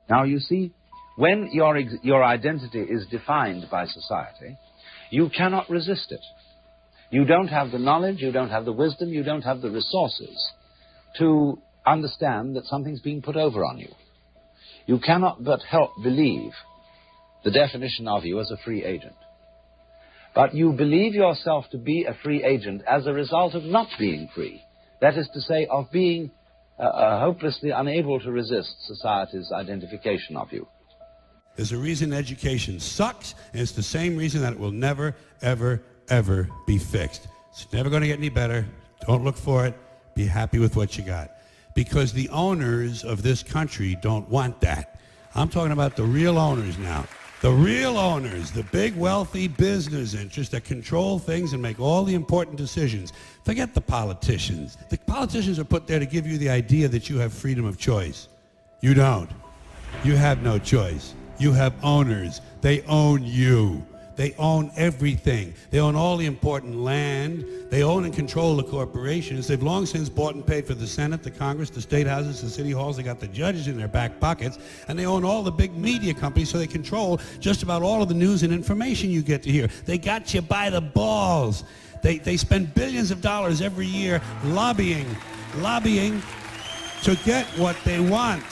Now, you see, when your identity is defined by society, you cannot resist it. You don't have the knowledge, you don't have the wisdom, you don't have the resources to understand that something's being put over on you. You cannot but help believe the definition of you as a free agent. But you believe yourself to be a free agent as a result of not being free. That is to say, of being hopelessly unable to resist society's identification of you. There's a reason education sucks, and it's the same reason that it will never, ever, ever be fixed. It's never going to get any better. Don't look for it. Be happy with what you got. Because the owners of this country don't want that. I'm talking about the real owners now. The real owners, the big wealthy business interests that control things and make all the important decisions. Forget the politicians. The politicians are put there to give you the idea that you have freedom of choice. You don't. You have no choice. You have owners. They own you. They own everything. They own all the important land. They own and control the corporations. They've long since bought and paid for the Senate, the Congress, the state houses, the city halls. They got the judges in their back pockets. And they own all the big media companies, so they control just about all of the news and information you get to hear. They got you by the balls. They spend billions of dollars every year lobbying to get what they want.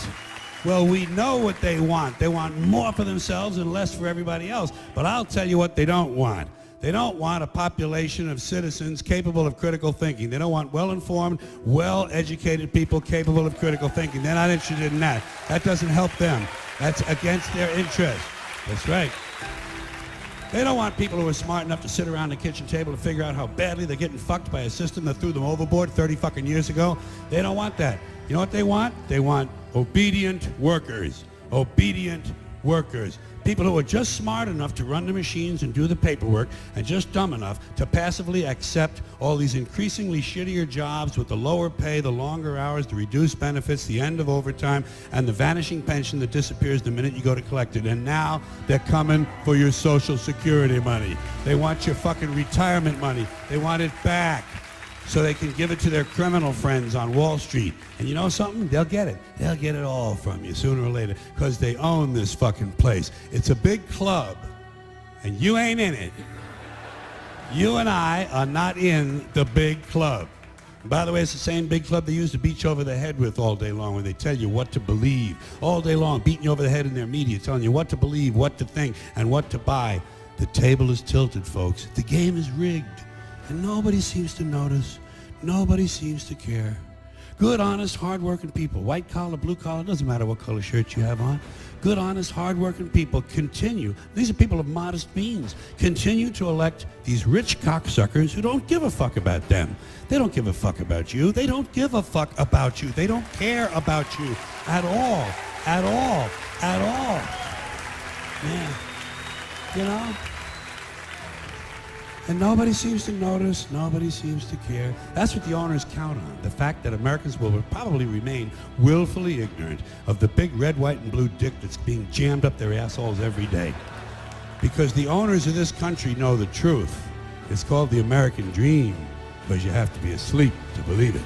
Well, we know what they want. They want more for themselves and less for everybody else. But I'll tell you what they don't want. They don't want a population of citizens capable of critical thinking. They don't want well-informed, well-educated people capable of critical thinking. They're not interested in that. That doesn't help them. That's against their interest. That's right. They don't want people who are smart enough to sit around the kitchen table to figure out how badly they're getting fucked by a system that threw them overboard 30 fucking years ago. They don't want that. You know what they want? They want obedient workers. Obedient workers. People who are just smart enough to run the machines and do the paperwork and just dumb enough to passively accept all these increasingly shittier jobs with the lower pay, the longer hours, the reduced benefits, the end of overtime, and the vanishing pension that disappears the minute you go to collect it. And now they're coming for your Social Security money. They want your fucking retirement money. They want it back so they can give it to their criminal friends on Wall Street. And you know something? They'll get it. They'll get it all from you sooner or later because they own this fucking place. It's a big club, and you ain't in it. You and I are not in the big club. And by the way, it's the same big club they use to beat you over the head with all day long when they tell you what to believe. All day long, beating you over the head in their media, telling you what to believe, what to think, and what to buy. The table is tilted, folks. The game is rigged. And nobody seems to notice. Nobody seems to care. Good, honest, hard-working people, white collar, blue collar, doesn't matter what color shirt you have on. Good, honest, hard-working people continue. These are people of modest means. Continue to elect these rich cocksuckers who don't give a fuck about them. They don't give a fuck about you. They don't give a fuck about you. They don't care about you at all. At all. At all. Yeah. You know? And nobody seems to notice, nobody seems to care. That's what the owners count on, the fact that Americans will probably remain willfully ignorant of the big red, white, and blue dick that's being jammed up their assholes every day. Because the owners of this country know the truth. It's called the American dream, because you have to be asleep to believe it.